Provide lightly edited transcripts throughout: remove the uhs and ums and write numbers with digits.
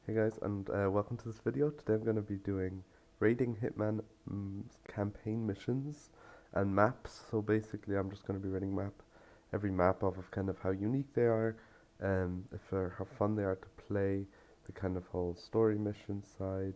Hey guys, and welcome to this video. Today I'm going to be doing raiding Hitman campaign missions and maps. So basically, I'm just going to be rating every map off of kind of how unique they are, how fun they are to play, the kind of whole story mission side,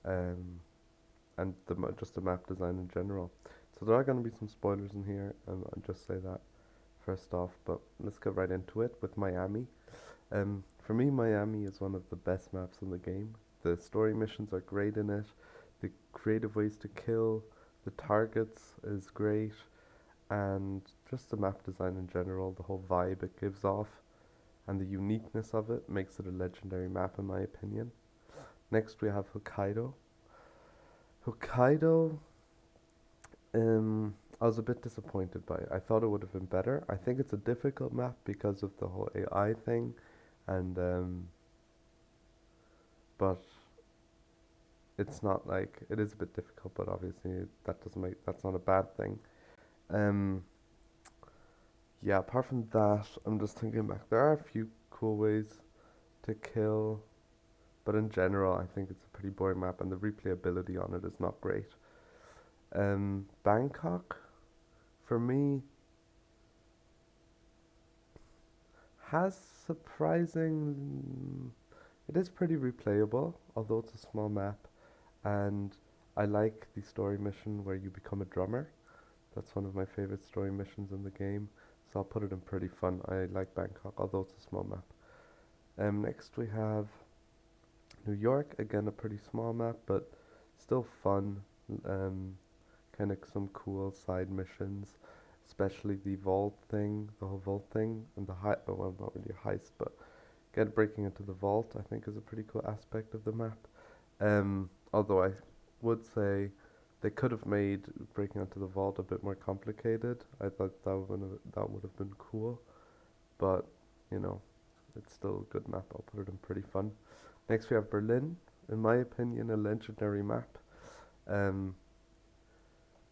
um, and just the map design in general. So there are going to be some spoilers in here, and I'll just say that first off. But let's get right into it with Miami. For me, Miami is one of the best maps in the game. The story missions are great in it. The creative ways to kill, the targets is great, and just the map design in general, the whole vibe it gives off, and the uniqueness of it makes it a legendary map in my opinion. Next, we have Hokkaido. Hokkaido, I was a bit disappointed by it. I thought it would have been better. I think it's a difficult map because of the whole AI thing, and but it's not like it is a bit difficult, but obviously that's not a bad thing. Um, yeah. Apart from that, I'm just thinking back. There are a few cool ways to kill, but in general, I think it's a pretty boring map, and the replayability on it is not great. Bangkok, for me, has surprising. It is pretty replayable, although it's a small map, and I like the story mission where you become a drummer. That's one of my favorite story missions in the game, so I'll put it in pretty fun. I like Bangkok, although it's a small map. Next we have New York, again a pretty small map, but still fun. Um, kind of some cool side missions, especially the whole vault thing, and well, not really a heist, but breaking into the vault, I think is a pretty cool aspect of the map. Although I would say they could have made breaking into the vault a bit more complicated. I thought that would have been cool, but you know, it's still a good map. I'll put it in pretty fun. Next we have Berlin. In my opinion, a legendary map. Um,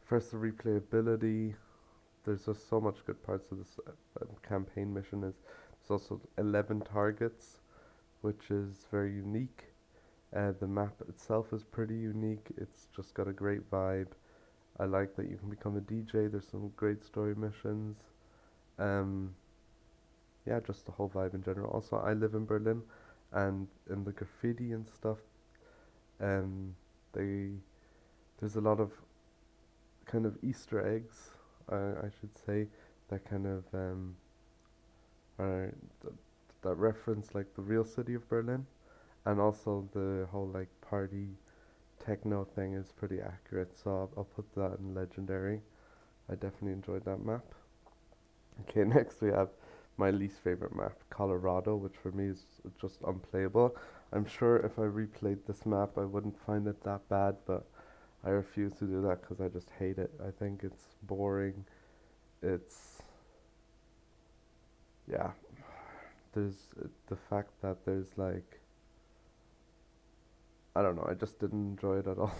First the replayability. There's just so much good parts of this campaign mission. Is there's also 11 targets, which is very unique. The map itself is pretty unique. It's just got a great vibe. I like that you can become a DJ. There's some great story missions. Um, yeah, just the whole vibe in general. Also, I live in Berlin, and in the graffiti and stuff, um, they there's a lot of kind of Easter eggs, I should say, that kind of are that reference like the real city of Berlin, and also the whole like party techno thing is pretty accurate. So I'll put that in legendary. I definitely enjoyed that map. Okay, next we have my least favorite map, Colorado, which for me is just unplayable. I'm sure if I replayed this map, I wouldn't find it that bad, but I refuse to do that because I just hate it. I think it's boring. It's, yeah, there's the fact that there's like, I don't know, I just didn't enjoy it at all.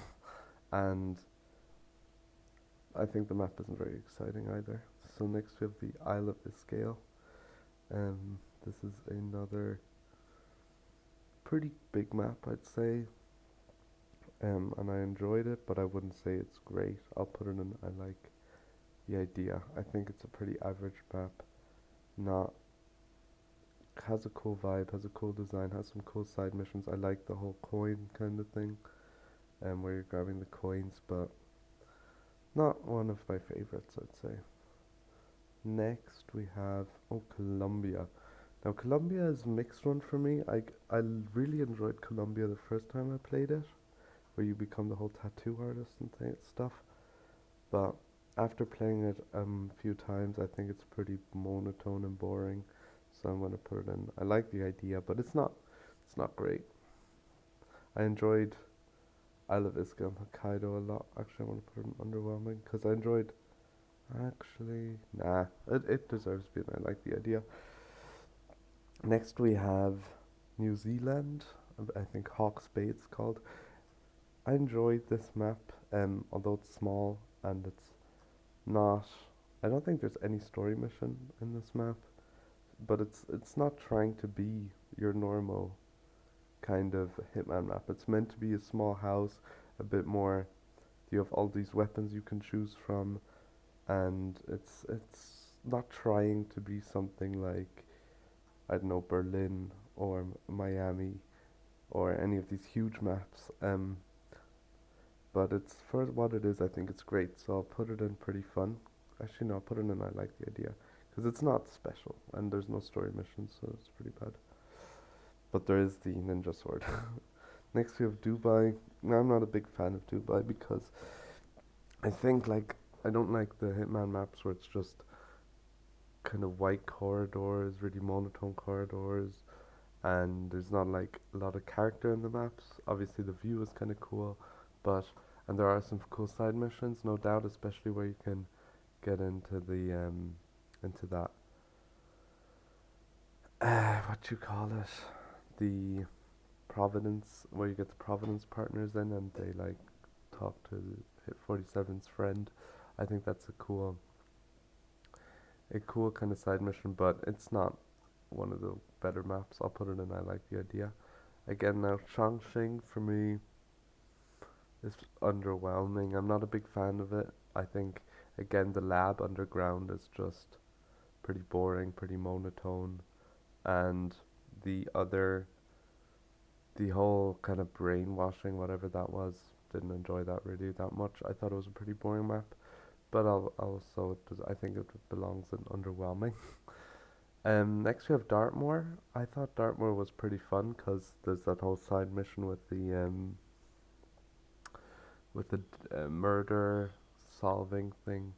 And I think the map isn't very exciting either. So next we have the Isle of Ischale. This is another pretty big map, I'd say. And I enjoyed it, but I wouldn't say it's great. I'll put it in. I like the idea. I think it's a pretty average map. Not Has a cool vibe, has a cool design, has some cool side missions. I like the whole coin kind of thing, where you're grabbing the coins, but not one of my favorites, I'd say. Next we have Colombia. Now Colombia is a mixed one for me. I really enjoyed Colombia the first time I played it, where you become the whole tattoo artist and stuff. But after playing it a few times, I think it's pretty monotone and boring. So I'm gonna put it in. I like the idea, but it's not great. I enjoyed Isle of Ischia and Hokkaido a lot. Actually, I want to put it in underwhelming because I enjoyed. Actually, nah, it deserves to be. And I like the idea. Next we have New Zealand. I think Hawke's Bay it's called. I enjoyed this map, although it's small and it's not. I don't think there's any story mission in this map, but it's not trying to be your normal kind of Hitman map. It's meant to be a small house, a bit more. You have all these weapons you can choose from, and it's not trying to be something like, I don't know, Berlin or Miami or any of these huge maps. But it's for what it is. I think it's great, so I'll put it in pretty fun. Actually, no, I'll put it in. I like the idea because it's not special and there's no story missions, so it's pretty bad. But there is the ninja sword. Next we have Dubai. Now I'm not a big fan of Dubai because I think like I don't like the Hitman maps where it's just kind of white corridors, really monotone corridors, and there's not like a lot of character in the maps. Obviously the view is kind of cool, but and there are some cool side missions, no doubt, especially where you can get into the into that what you call it, the Providence, where you get the Providence partners in and they like talk to Hit 47's friend. I think that's a cool kind of side mission, but it's not one of the better maps. I'll put it in. I like the idea. Again, now Chongqing for me is underwhelming. I'm not a big fan of it. I think again the lab underground is just pretty boring, pretty monotone, and the other, the whole kind of brainwashing, whatever that was, didn't enjoy that really that much. I thought it was a pretty boring map, but I'll also I think it belongs in underwhelming. Next we have Dartmoor. I thought Dartmoor was pretty fun because there's that whole side mission with the murder solving thing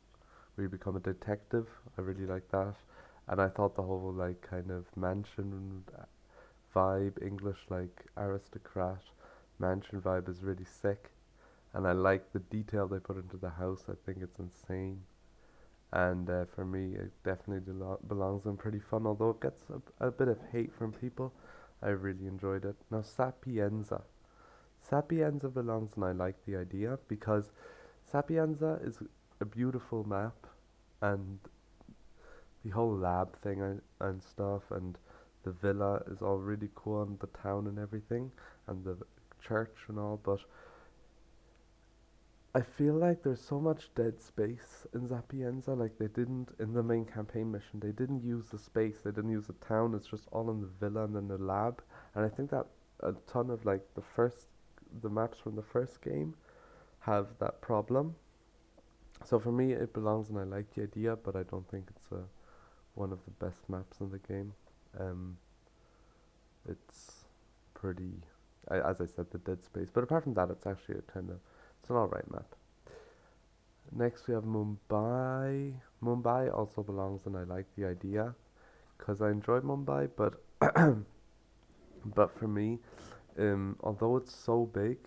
where you become a detective. I really like that, and I thought the whole like kind of mansion vibe, English like aristocrat mansion vibe is really sick, and I like the detail they put into the house. I think it's insane, and for me, it definitely belongs in pretty fun. Although it gets a bit of hate from people, I really enjoyed it. Now Sapienza. Sapienza belongs, and I like the idea because Sapienza is a beautiful map, and the whole lab thing and stuff, and the villa is all really cool, and the town and everything, and the church and all. But I feel like there's so much dead space in Zapienza. Like they didn't in the main campaign mission. They didn't use the space. They didn't use the town. It's just all in the villa and then the lab. And I think that a ton of like the maps from the first game have that problem. So for me, it belongs, and I like the idea, but I don't think it's one of the best maps in the game. Um, it's pretty, as I said, the dead space. But apart from that, it's actually a kind of it's an alright map. Next, we have Mumbai. Mumbai also belongs, and I like the idea because I enjoy Mumbai. But but for me, although it's so big,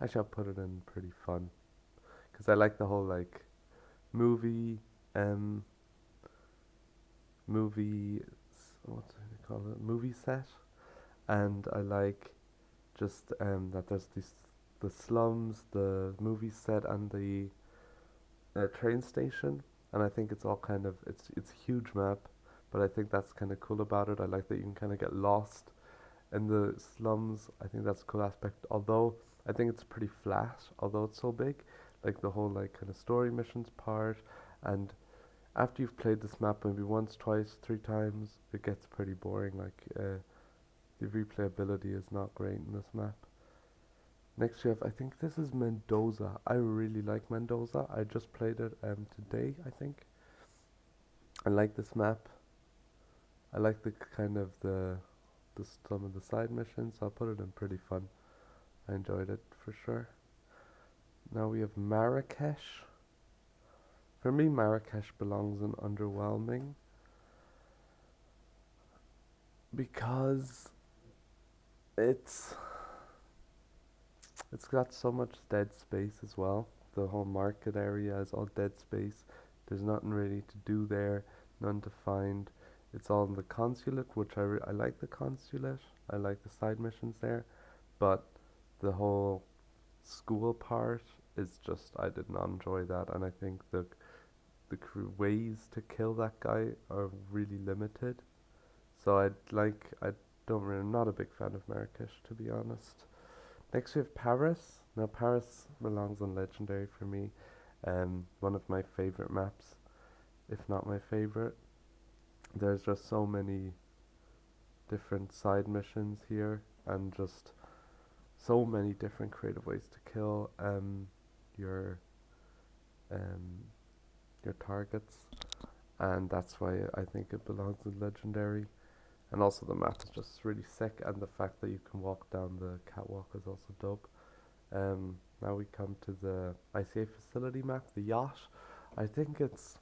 actually I'll put it in pretty fun because I like the whole like movie, um, movie, what do they call it? Movie set, and I like just that there's these the slums, the movie set, and the train station, and I think it's all kind of it's a huge map, but I think that's kind of cool about it. I like that you can kind of get lost in the slums. I think that's a cool aspect. Although I think it's pretty flat, although it's so big, like the whole like kind of story missions part, and after you've played this map maybe once, twice, three times, it gets pretty boring. Like the replayability is not great in this map. Next we have, I think this is Mendoza. I really like Mendoza. I just played it today, I think. I like this map. I like the kind of the some of the side missions. I'll put it in pretty fun. I enjoyed it for sure. Now we have Marrakesh. For me, Marrakesh belongs in underwhelming because it's it's got so much dead space as well. The whole market area is all dead space. There's nothing really to do there, none to find. It's all in the consulate, which I like the consulate. I like the side missions there, but the whole school part is just I did not enjoy that, and I think the ways to kill that guy are really limited. So I'd like don't really, I'm not a big fan of Marrakesh, to be honest. Next we have Paris. Now Paris belongs on Legendary for me. One of my favorite maps, if not my favorite. There's just so many different side missions here, and just so many different creative ways to kill your um your targets, and that's why I think it belongs in Legendary. And also the map is just really sick, and the fact that you can walk down the catwalk is also dope. Now we come to the ICA facility map, the yacht. I think it's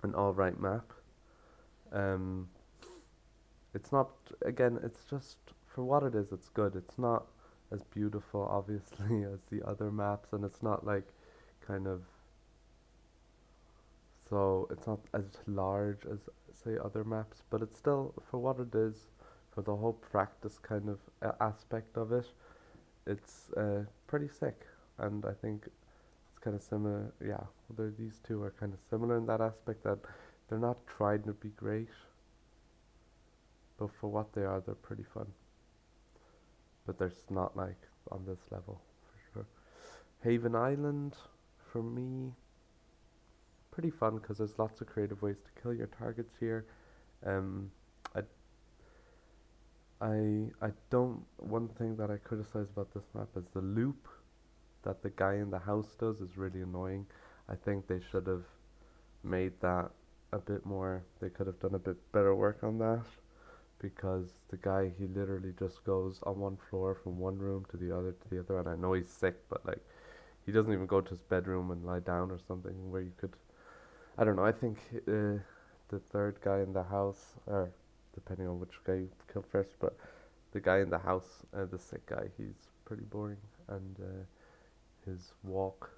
an alright map. Um, it's not, again, it's just, for what it is, it's good. It's not as beautiful, obviously, as the other maps, and it's not like kind of, so it's not as large as, say, other maps, but it's still, for what it is, for the whole practice kind of aspect of it, it's pretty sick. And I think it's kind of similar. Yeah, these two are kind of similar in that aspect, that they're not trying to be great, but for what they are, they're pretty fun. But they're just not like on this level for sure. Haven Island, for me, pretty fun because there's lots of creative ways to kill your targets here. Um, I I don't. One thing that I criticize about this map is the loop that the guy in the house does is really annoying. I think they should have made that a bit more. They could have done a bit better work on that, because the guy, he literally just goes on one floor from one room to the other, and I know he's sick, but like he doesn't even go to his bedroom and lie down or something where you could. I don't know. I think the third guy in the house, or depending on which guy you kill first, but the guy in the house, the sick guy, he's pretty boring, and his walk.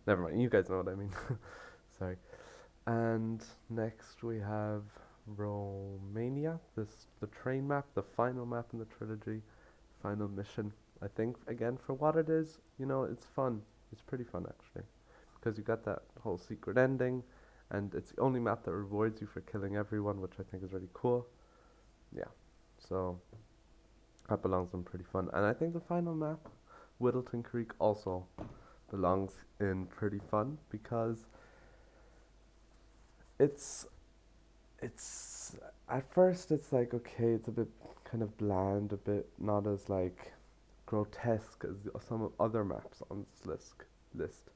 Never mind. You guys know what I mean. Sorry. And next we have Romania. The train map, the final map in the trilogy, final mission. I think again, for what it is, it's fun. It's pretty fun actually, because you got that whole secret ending, and it's the only map that rewards you for killing everyone, which I think is really cool. Yeah, so that belongs in pretty fun. And I think the final map, Whittleton Creek, also belongs in pretty fun, because it's it's at first it's like, okay, it's a bit kind of bland, a bit not as like grotesque as some other maps on this list.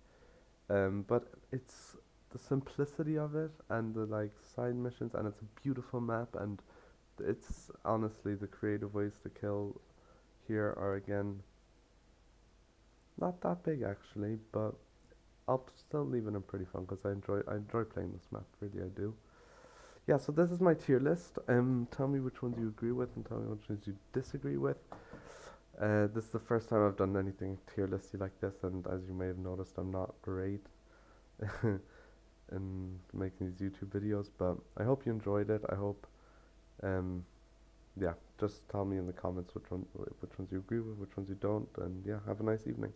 But it's the simplicity of it, and the like side missions, and it's a beautiful map, and it's honestly, the creative ways to kill here are again not that big actually, but I'll still leave it in pretty fun because I enjoy playing this map, really I do. Yeah, so this is my tier list. Tell me which ones you agree with, and tell me which ones you disagree with. This is the first time I've done anything tier listy like this, and as you may have noticed, I'm not great in making these YouTube videos, but I hope you enjoyed it. I hope, um, yeah, just tell me in the comments which ones you agree with, which ones you don't, and yeah, have a nice evening.